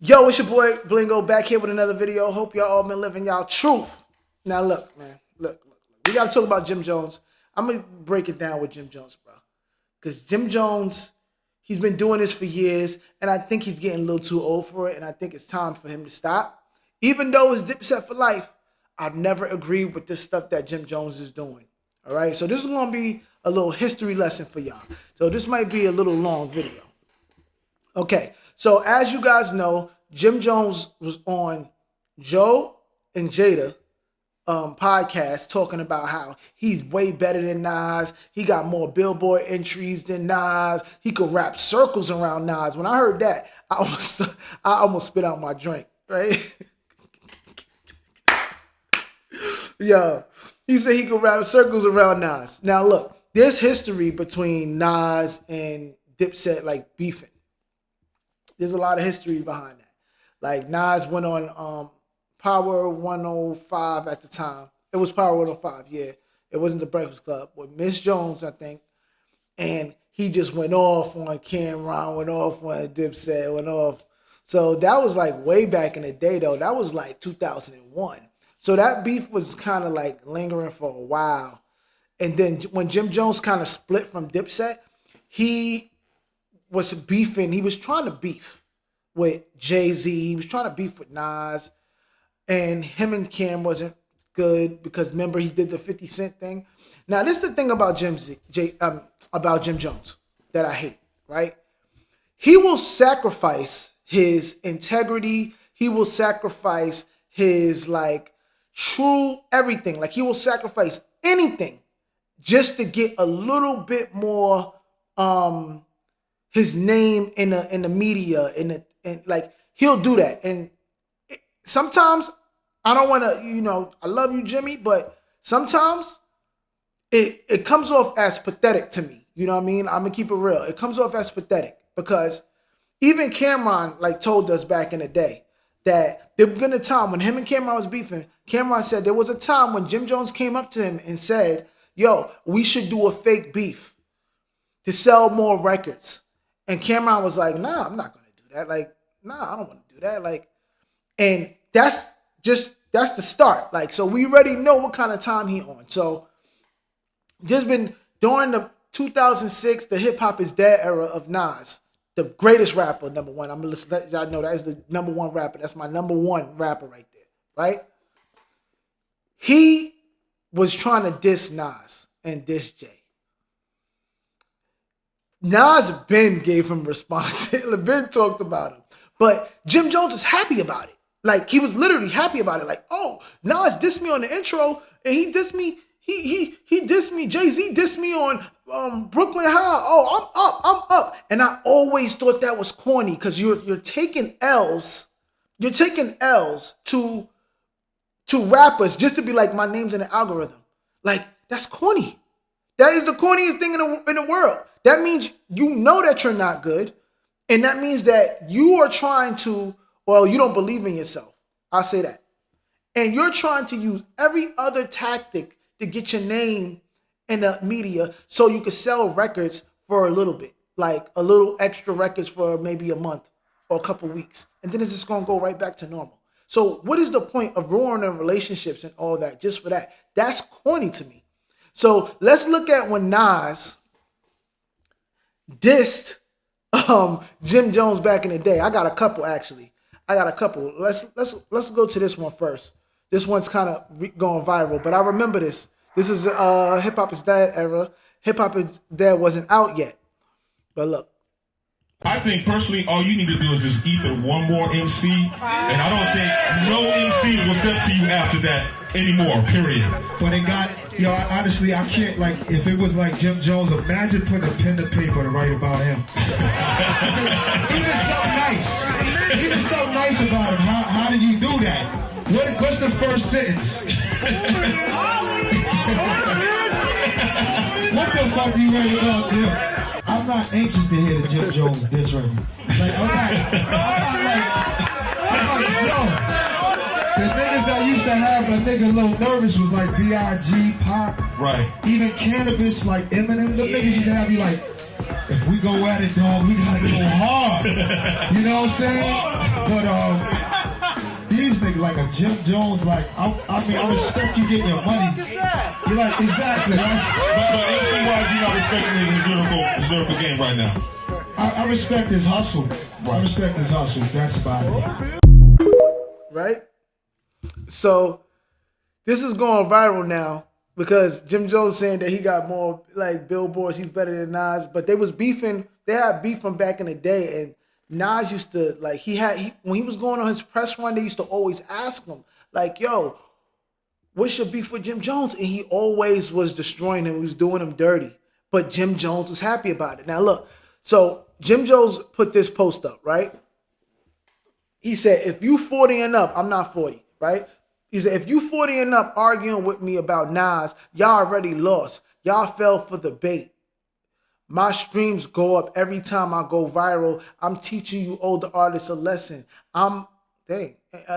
Yo, it's your boy Blingo back here with another video. Hope y'all all been living y'all truth. Now look, man, look. We gotta talk about Jim Jones. I'm gonna break it down with Jim Jones, bro. Because Jim Jones, he's been doing this for years, and I think he's getting a little too old for it, and I think it's time for him to stop. Even though it's Dipset for life, I've never agreed with this stuff that Jim Jones is doing. All right, so this is gonna be a little history lesson for y'all. So this might be a little long video. Okay, so as you guys know, Jim Jones was on Joe and Jada podcast talking about how he's way better than Nas. He got more Billboard entries than Nas. He could wrap circles around Nas. When I heard that, I almost spit out my drink, right? Yo, he said he could wrap circles around Nas. Now look, there's history between Nas and Dipset, like beefing. There's a lot of history behind that. Like Nas went on Power 105 at the time. It was Power 105, yeah. It wasn't the Breakfast Club. With Miss Jones, I think. And he just went off on Cameron, went off on Dipset, went off. So that was like way back in the day, though. That was like 2001. So that beef was kind of like lingering for a while. And then when Jim Jones kind of split from Dipset, he was beefing. He was trying to beef with Jay-Z. He was trying to beef with Nas. And him and Cam wasn't good because remember he did the 50 Cent thing. Now this is the thing about Jim Jones that I hate, right? He will sacrifice his integrity. He will sacrifice his like true everything. Like he will sacrifice anything just to get a little bit more his name in the media and like he'll do that. And sometimes I don't want to, I love you, Jimmy, but sometimes it comes off as pathetic to me. You know what I mean? I'm gonna keep it real. It comes off as pathetic because even Cameron like told us back in the day that there'd been a time when him and Cameron was beefing. Cameron said there was a time when Jim Jones came up to him and said, yo, we should do a fake beef to sell more records. And Cameron was like, nah, I'm not going to do that. Like, nah, I don't want to do that. Like, and that's the start. Like, so we already know what kind of time he on. So just been during the 2006, the hip hop is dead era of Nas, the greatest rapper, number one. I'm going to let y'all know that is the number one rapper. That's my number one rapper right there, right? He was trying to diss Nas and diss Jay. Nas Ben gave him response. Ben talked about him. But Jim Jones was happy about it. Like, he was literally happy about it. Like, oh, Nas dissed me on the intro, and he dissed me. He dissed me. Jay-Z dissed me on Brooklyn High. Oh, I'm up. And I always thought that was corny because you're taking L's. You're taking L's to rappers just to be like, my name's in the algorithm. Like, that's corny. That is the corniest thing in the world. That means you know that you're not good. And that means that you are trying to, well, you don't believe in yourself. I'll say that. And you're trying to use every other tactic to get your name in the media so you can sell records for a little bit. Like a little extra records for maybe a month or a couple weeks. And then it's just going to go right back to normal. So what is the point of ruining relationships and all that just for that? That's corny to me. So let's look at when Nas dissed Jim Jones back in the day. I got a couple actually. Let's go to this one first. This one's kind of going viral, but I remember this. This is Hip Hop is Dead era. Hip Hop is Dead wasn't out yet. But look. I think personally, all you need to do is just either one more MC, and I don't think no MCs will step to you after that anymore, period. But it got, honestly, I can't, like, if it was like Jim Jones, imagine putting a pen to paper to write about him. Even so nice about him, how did you do that? What's the first sentence? What the fuck do you write about him? I'm not anxious to hear the Jim Jones diss record. Like, I'm like, yo. The niggas that used to have a nigga a little nervous was like B.I.G., Pop. Right. Even Cannabis, like Eminem. Them niggas used to have you like, if we go at it, dog, we gotta go hard. You know what I'm saying? But like a Jim Jones, like I mean, I respect you getting your money. You're like, exactly. But MC, why do you not respect his lyrical game right now? I respect his hustle. I respect his hustle. That's about it. Right? So this is going viral now because Jim Jones saying that he got more like billboards, he's better than Nas, but they was beefing, they had beef from back in the day, and Nas used to, like, when he was going on his press run, they used to always ask him, like, yo, what's your beef with Jim Jones? And he always was destroying him, he was doing him dirty, but Jim Jones was happy about it. Now look, so Jim Jones put this post up, right? He said, if you 40 and up, I'm not 40, right? He said, if you 40 and up arguing with me about Nas, y'all already lost. Y'all fell for the bait. My streams go up every time I go viral. I'm teaching you older artists a lesson. A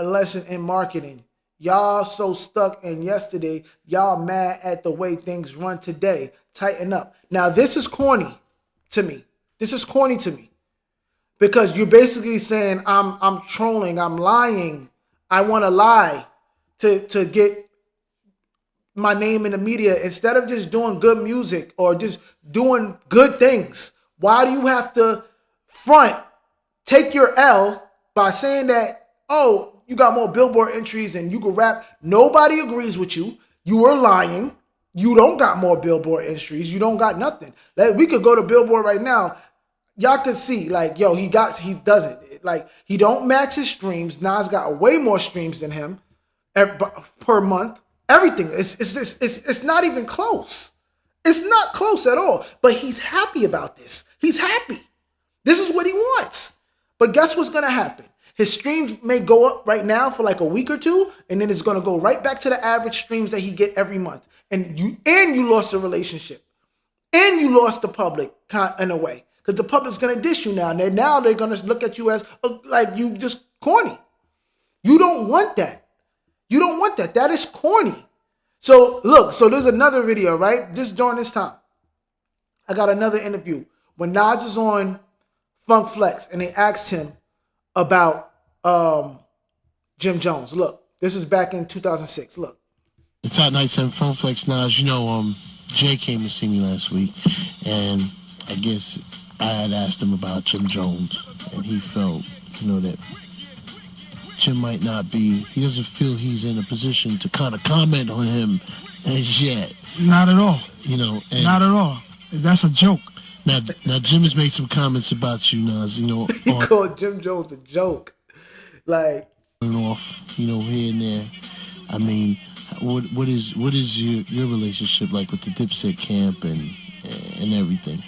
lesson in marketing. Y'all so stuck in yesterday. Y'all mad at the way things run today. Tighten up. Now, this is corny to me. This is corny to me. Because you're basically saying I'm trolling, I'm lying. I want to lie to get my name in the media instead of just doing good music or just doing good things. Why do you have to take your L by saying that, oh, you got more Billboard entries and you can rap? Nobody agrees with you. You were lying. You don't got more Billboard entries. You don't got nothing. Like, we could go to Billboard right now. Y'all could see, like, yo, he doesn't. Like, he don't match his streams. Nas got way more streams than him per month. Everything. It's not even close. It's not close at all. But he's happy about this. He's happy. This is what he wants. But guess what's gonna happen? His streams may go up right now for like a week or two, and then it's gonna go right back to the average streams that he get every month. And you lost the relationship. And you lost the public in a way. Because the public's going to diss you now. And now they're going to look at you as like you just corny. You don't want that. You don't want that. That is corny. So look, so there's another video, right? Just during this time. I got another interview when Nas is on Funk Flex and they asked him about Jim Jones. Look, this is back in 2006. Look. It's Hot Nights and Funk Flex. Nas, Jay came to see me last week, and I guess I had asked him about Jim Jones, and he felt, that Jim might not be, he doesn't feel he's in a position to kind of comment on him as yet. Not at all. And not at all. That's a joke. Now Jim has made some comments about you, Nas, He called Jim Jones a joke. Like, off, here and there. I mean, what is your relationship like with the Dipset camp and everything?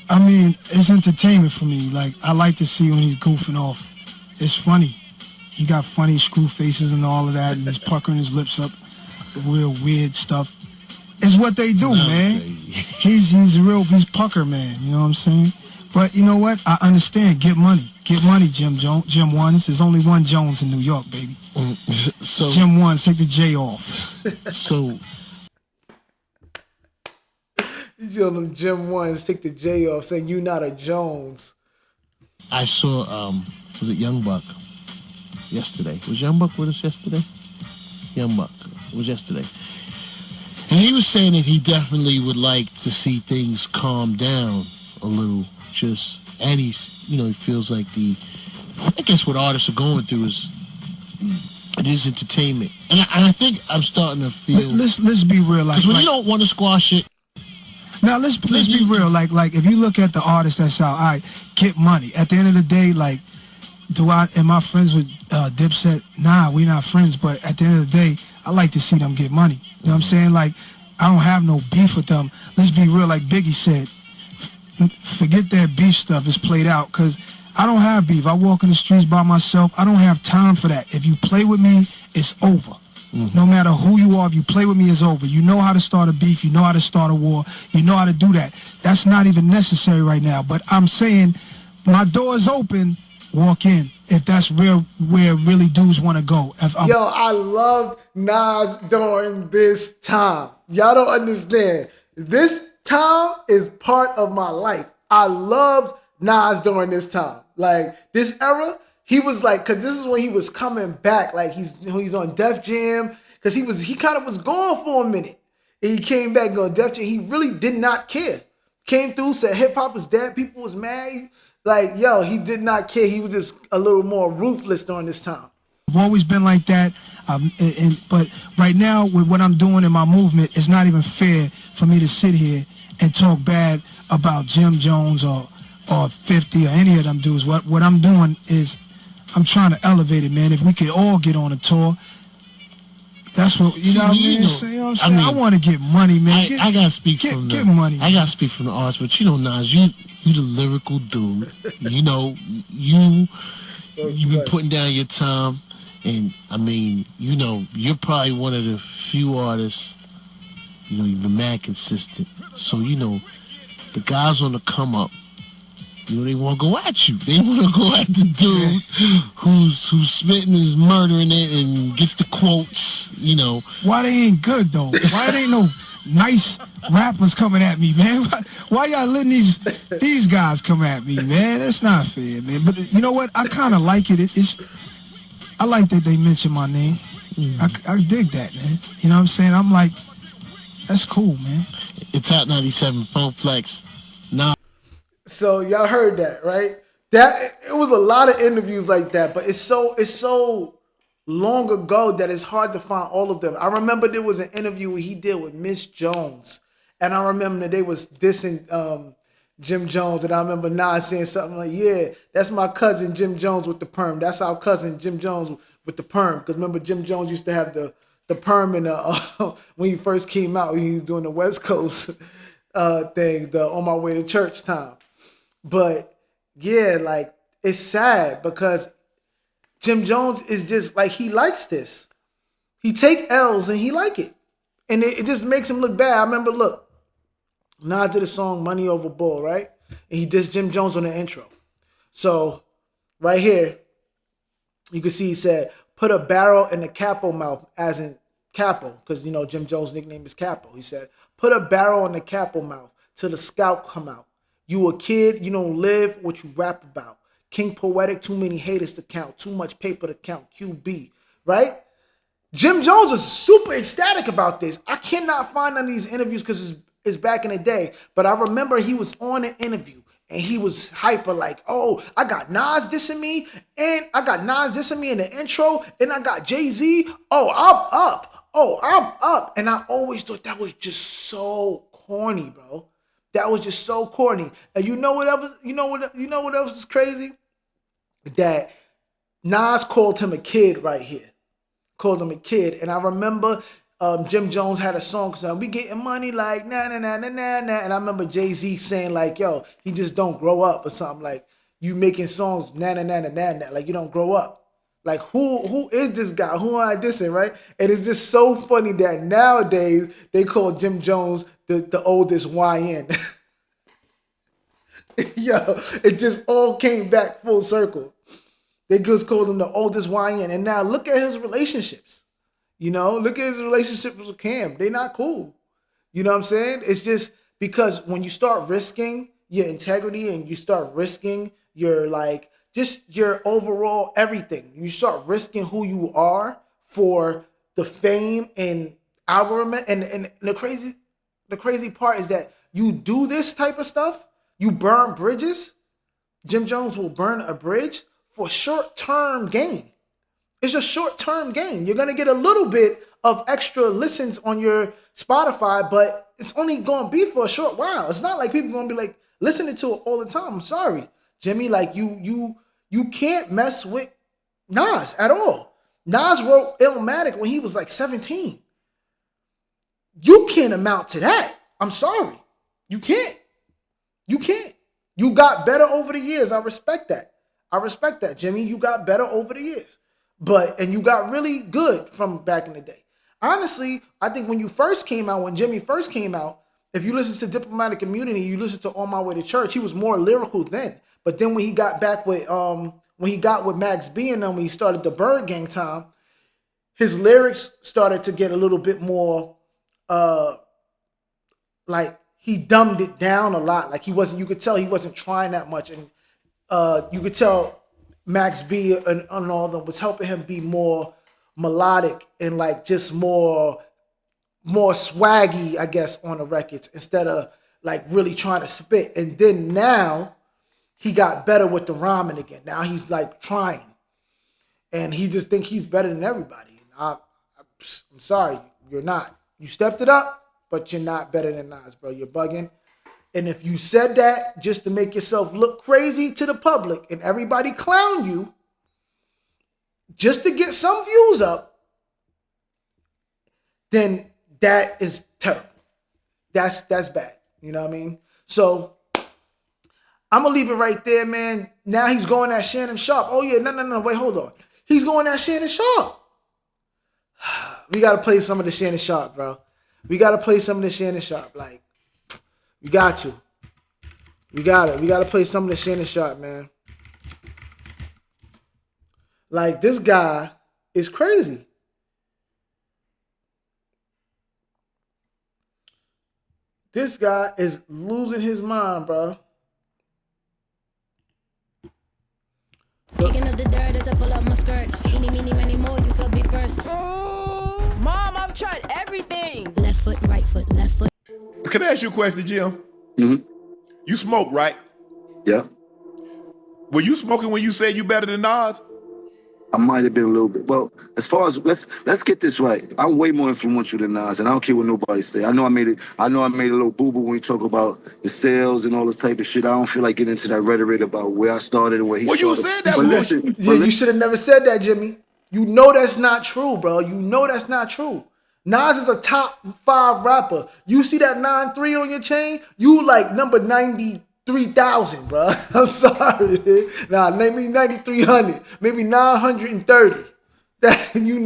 I mean, it's entertainment for me. Like, I like to see when he's goofing off. It's funny. He got funny screw faces and all of that, and he's puckering his lips up, real weird stuff. It's what they do, man. He's pucker, man. You know what I'm saying? But you know what? I understand. Get money, Jim Jones. Jim Ones. There's only one Jones in New York, baby. So Jim Ones, take the J off. So. You tell them Jim Ones, take the J off, saying you not a Jones. I saw, was it Young Buck yesterday? Was Young Buck with us yesterday? Young Buck. It was yesterday. And he was saying that he definitely would like to see things calm down a little. And he feels like I guess what artists are going through it is entertainment. And I think I'm starting to feel. Let's be real. Because when you don't want to squash it. Now let's be real. Like if you look at the artists that's out, all right, get money. At the end of the day, like, am I friends with Dipset? Nah, we not friends. But at the end of the day, I like to see them get money. You know what I'm saying? Like, I don't have no beef with them. Let's be real. Like Biggie said, forget that beef stuff. It's played out. Because I don't have beef. I walk in the streets by myself. I don't have time for that. If you play with me, it's over. No matter who you are, if you play with me, it's over. You know how to start a beef. You know how to start a war. You know how to do that. That's not even necessary right now. But I'm saying my door is open. Walk in. If that's where really dudes want to go. Yo, I love Nas during this time. Y'all don't understand. This time is part of my life. I love Nas during this time. Like, this era, he was like, because this is when he was coming back, like he's on Def Jam, because he kind of was gone for a minute. And he came back on Def Jam. He really did not care. Came through, said hip hop is dead. People was mad. Like, yo, he did not care. He was just a little more ruthless during this time. I've always been like that, but right now with what I'm doing in my movement, it's not even fair for me to sit here and talk bad about Jim Jones or 50 or any of them dudes. What I'm doing is I'm trying to elevate it, man. If we could all get on a tour, that's what you know what I'm saying. I want to get money, man. I gotta speak from get money. I gotta speak from the arts, but you know, Nas, you the lyrical dude. You know, you've been putting down your time. And, I mean, you know, you're probably one of the few artists, you know, you've been mad consistent. So, you know, the guys on the come up, you know, they want to go at you. They want to go at the dude who's spitting is murdering it and gets the quotes, you know. Why they ain't good, though? Why there ain't no nice rappers coming at me, man? Why y'all letting these guys come at me, man? That's not fair, man. But you know what? I kind of like it. I like that they mention my name. I dig that, man. You know what I'm saying? I'm like, that's cool, man. It's Hot 97 Funk Flex. Nah. So y'all heard that, right? That it was a lot of interviews like that, but it's so long ago that it's hard to find all of them. I remember there was an interview he did with Miss Jones, and I remember that they was dissing Jim Jones, and I remember Nas saying something like, "Yeah, that's my cousin Jim Jones with the perm. That's our cousin Jim Jones with the perm." Because remember, Jim Jones used to have the perm in when he first came out. He was doing the West Coast thing, the On My Way to Church time. But yeah, like it's sad because Jim Jones is just like he likes this. He take L's and he like it, and it just makes him look bad. I remember, look. Nas did a song Money Over Bull, right? And he dissed Jim Jones on the intro. So right here, you can see he said, put a barrel in the capo mouth, as in capo, because, you know, Jim Jones' nickname is Capo. He said, put a barrel in the capo mouth till the scalp come out. You a kid, you don't live what you rap about. King Poetic, too many haters to count. Too much paper to count. QB, right? Jim Jones is super ecstatic about this. I cannot find none of these interviews because it's back in the day. But I remember he was on an interview and he was hyper like, oh, I got Nas dissing me and I got Nas dissing me in the intro and I got Jay-Z. Oh, I'm up. Oh, I'm up. And I always thought that was just so corny, bro. That was just so corny. And you know what else is crazy? That Nas called him a kid right here. Called him a kid. And I remember Jim Jones had a song saying, we getting money like na na na na na na. And I remember Jay-Z saying like, yo, he just don't grow up or something. Like, you making songs na na na na na na. Like, you don't grow up. Like, who is this guy? Who am I dissing, right? And it's just so funny that nowadays they call Jim Jones the oldest YN. Yo, it just all came back full circle. They just called him the oldest YN. And now look at his relationships. You know, look at his relationship with Cam. They not cool. You know what I'm saying? It's just because when you start risking your integrity and you start risking your like just your overall everything, you start risking who you are for the fame and algorithm. And the crazy part is that you do this type of stuff, you burn bridges. Jim Jones will burn a bridge for short-term gain. It's a short-term gain. You're going to get a little bit of extra listens on your Spotify, but it's only going to be for a short while. It's not like people going to be like listening to it all the time. I'm sorry, Jimmy. Like you can't mess with Nas at all. Nas wrote Illmatic when he was like 17. You can't amount to that. I'm sorry. You can't. You can't. You got better over the years. I respect that, Jimmy. You got better over the years. And you got really good from back in the day. Honestly, I think when Jimmy first came out, if you listen to Diplomatic Immunity, you listen to On My Way to Church, he was more lyrical then. But then when he got back with Max B and them, when he started the Bird Gang time, his lyrics started to get a little bit more like he dumbed it down a lot. Like you could tell he wasn't trying that much. And you could tell Max B and all of them was helping him be more melodic and like just more swaggy, I guess, on the records instead of like really trying to spit. And then now he got better with the rhyming again. Now he's like trying, and he just think he's better than everybody. I'm sorry, you're not. You stepped it up, but you're not better than Nas, bro. You're bugging. And if you said that just to make yourself look crazy to the public and everybody clown you, just to get some views up, then that is terrible. That's bad. You know what I mean? So I'm gonna leave it right there, man. Now he's going at Shannon Sharpe. Oh yeah, no, wait, hold on. He's going at Shannon Sharpe. We gotta play some of the Shannon Sharpe, bro. We gotta play some of the Shannon Sharpe. Like, we got to. We gotta play some of the Shannon Sharpe, man. Like, this guy is crazy. This guy is losing his mind, bro. Picking up the dirt as I pull up my skirt. Many more, you could be first. Mom, I've tried everything. Left foot, right foot, left foot. Can I ask you a question, Jim? Mm-hmm. You smoke, right? Yeah. Were you smoking when you said you better than Nas? I might have been a little bit. Well, as far as let's get this right. I'm way more influential than Nas, and I don't care what nobody say. I know I made a little boo-boo when we talk about the sales and all this type of shit. I don't feel like getting into that rhetoric about where I started and where he started. Well, you said that. But listen, you should have never said that, Jimmy. You know that's not true, bro. You know that's not true. Nas is a top 5 rapper. You see that 9-3 on your chain? You like number 93,000, bro. I'm sorry. Nah, maybe 9,300, maybe 930. That you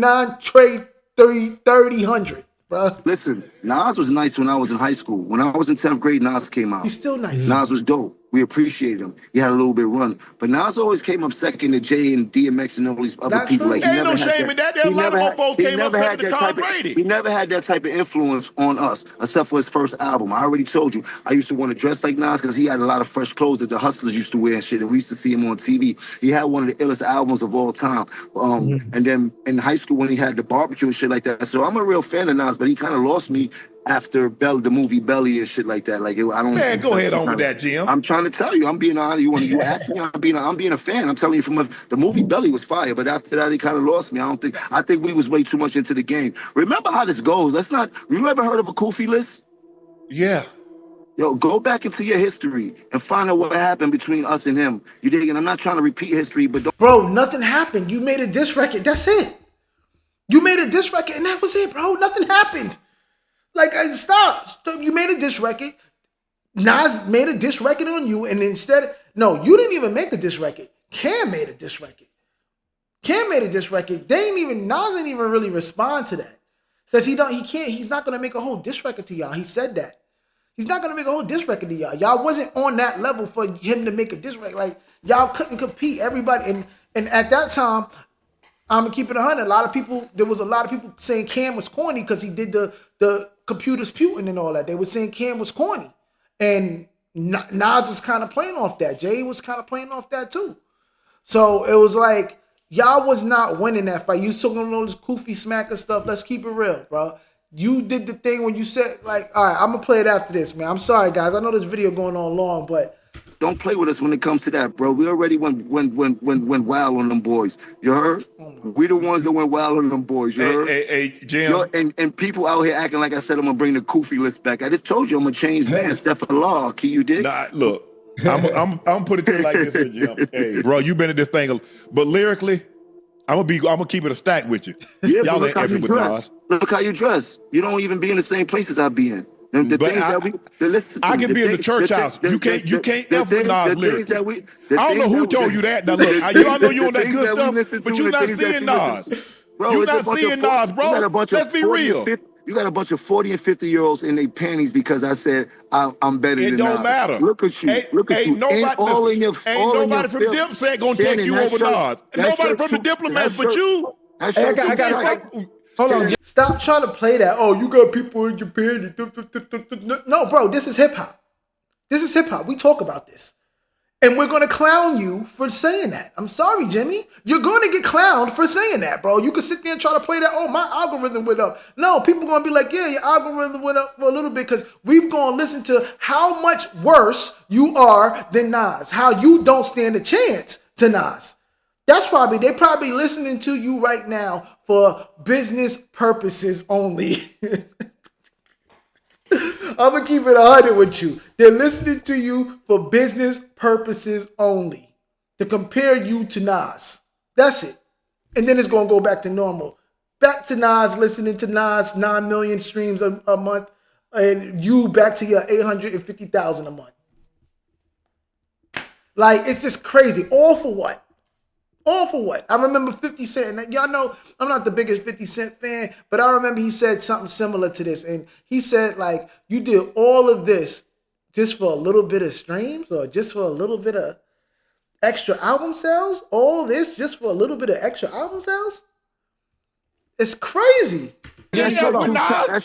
9-3-30-100, bro. listen, Nas was nice when I was in high school. When I was in 10th grade, Nas came out. He's still nice. Nas was dope. We appreciated him. He had a little bit of run. But Nas always came up second to Jay and DMX and all these other Not people. true. Like, he Ain't never no had shame in that. There a he lot never of had- folks he came up never second had to that Tom type of- Brady. He never had that type of influence on us, except for his first album. I already told you, I used to want to dress like Nas because he had a lot of fresh clothes that the hustlers used to wear and shit, and we used to see him on TV. He had one of the illest albums of all time. And then in high school when he had the barbecue and shit like that. So I'm a real fan of Nas, but he kind of lost me after the movie Belly and shit like that. Like, I don't. Man, go ahead on with that, Jim. I'm trying to tell you, I'm being honest. You ask me, I'm being a fan. I'm telling you, the movie Belly was fire, but after that, he kind of lost me. I think we was way too much into the game. Remember how this goes. You ever heard of a Kofi list? Yeah. Yo, go back into your history and find out what happened between us and him. You dig? And I'm not trying to repeat history, but don't. Bro, nothing happened. You made a diss record. That's it. You made a diss record, and that was it, bro. Nothing happened. Like, stop. You made a diss record. Nas made a diss record on you, and no, you didn't even make a diss record. Cam made a diss record. Nas didn't even really respond to that. Because he's not gonna make a whole diss record to y'all. He said that. He's not gonna make a whole diss record to y'all. Y'all wasn't on that level for him to make a diss record. Like, y'all couldn't compete. Everybody, and at that time, I'm gonna keep it 100. There was a lot of people saying Cam was corny because he did the computers putin and all that. They were saying Cam was corny, and Nas was kind of playing off that. Jay was kind of playing off that too. So it was like y'all was not winning that fight. You talking all this goofy smacker stuff. Let's keep it real, bro. You did the thing when you said like, all right, I'm gonna play it after this, man. I'm sorry, guys. I know this video going on long, but. Don't play with us when it comes to that, bro. We already went wild on them boys. You heard? We the ones that went wild on them boys. You heard? Hey, Jim. And people out here acting like I said I'm gonna bring the Kofi list back. I just told you I'm gonna change man. Stephen Law. Can you dig? Nah, look, I'm put it to you like this, here, Jim. Hey, bro, you been in this thing, but lyrically, I'm gonna keep it a stack with you. Yeah, y'all but look ain't how you effing with dress. Nas. Look how you dress. You don't even be in the same places I be in. The But things I- that we listen to I can me, be in the church house. You can't F with Nas lyrics. I don't know who told you that. Now look, I know you on that good stuff, but you're not seeing Nas. Bro, You're it's a not bunch seeing of Nas, bro. You got a bunch of Let's be 40 and real. 50 You got a bunch of 40 and 50-year-olds in their panties because I said I'm better than It don't Nas. matter. Look at you. Look at you. Nobody, Ain't all in your ain't all in nobody your from film. Dipset gonna take Shannon, you that over shirt- Nas. that Nobody shirt from the too- Diplomats that but shirt- you. That shirt I too got tight. Hold on. Stop trying to play that. Oh, you got people in Japan. No, bro, this is hip hop. This is hip hop. We talk about this. And we're going to clown you for saying that. I'm sorry, Jimmy. You're going to get clowned for saying that, bro. You can sit there and try to play that, oh, my algorithm went up. No, people are going to be like, yeah, your algorithm went up for a little bit because we've going to listen to how much worse you are than Nas, how you don't stand a chance to Nas. They're probably listening to you right now for business purposes only. I'm going to keep it 100 with you. They're listening to you for business purposes only. To compare you to Nas. That's it. And then it's going to go back to normal. Back to Nas, listening to Nas, 9 million streams a month. And you back to your 850,000 a month. Like, it's just crazy. All for what? All for what? I remember 50 Cent, and y'all know I'm not the biggest 50 Cent fan, but I remember he said something similar to this. And he said, like, you did all of this just for a little bit of streams or just for a little bit of extra album sales? All this just for a little bit of extra album sales? It's crazy. That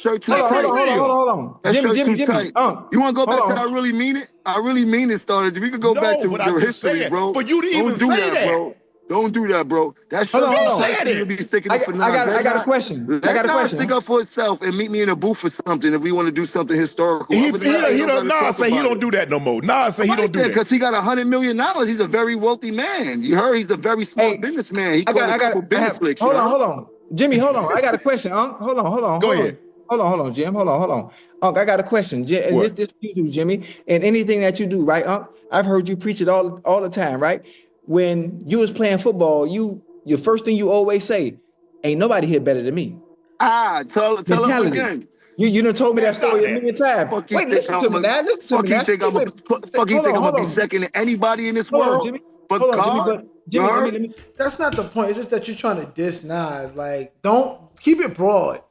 shirt too tight. Hold on. That Jimmy. You want to go back to I really mean it? I really mean it started. We could go back to the history, bro. But you didn't even say that, bro. Don't do that, bro. That shirt to be sticking up for Nas. I got a question. Let Nas stick up for itself and meet me in a booth for something if we want to do something historical. Nas say he don't do that no more. Nas say he don't do that. Because he got $100 million. He's a very wealthy man. You heard he's a very smart businessman. He caught a couple business flicks. Hold on. Jimmy, hold on. I got a question, Unc. Hold on. Go ahead. Hold on, Jim. Hold on. Unc, I got a question. This you do, Jimmy, and anything that you do, right, Unc? I've heard you preach it all the time, right? When you was playing football, your first thing you always say, ain't nobody here better than me. Tell him again. You done told me that story a million times. Wait, listen to me now. Fuck you think I'm gonna be second to anybody in this world? Jimmy. But God, Jimmy, that's not the point. It's just that you're trying to diss Nas. Like, don't keep it broad.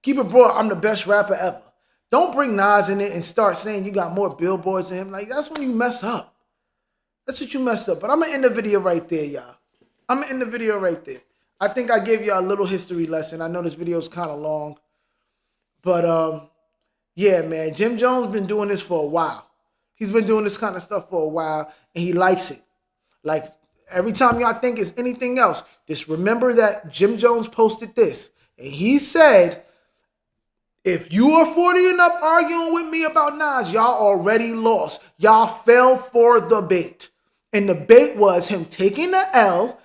Keep it broad. I'm the best rapper ever. Don't bring Nas in it and start saying you got more billboards than him. Like, that's when you mess up. That's what you messed up. But I'm going to end the video right there, y'all. I'm going to end the video right there. I think I gave y'all a little history lesson. I know this video is kind of long. But, yeah, man. Jim Jones been doing this for a while. He's been doing this kind of stuff for a while, and he likes it. Like, every time y'all think it's anything else, just remember that Jim Jones posted this. And he said, if you are 40 and up arguing with me about Nas, y'all already lost. Y'all fell for the bait. And the bait was him taking the L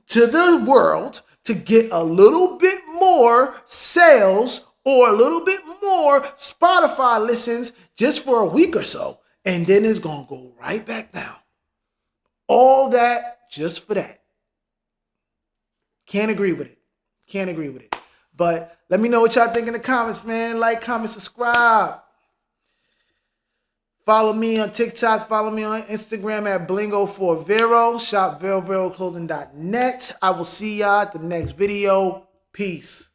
to the world to get a little bit more sales or a little bit more Spotify listens just for a week or so. And then it's going to go right back down. All that just for that. Can't agree with it. But let me know what y'all think in the comments, man. Like, comment, subscribe. Follow me on TikTok. Follow me on Instagram at Blingo40. Shop VeroVeroClothing.net. I will see y'all at the next video. Peace.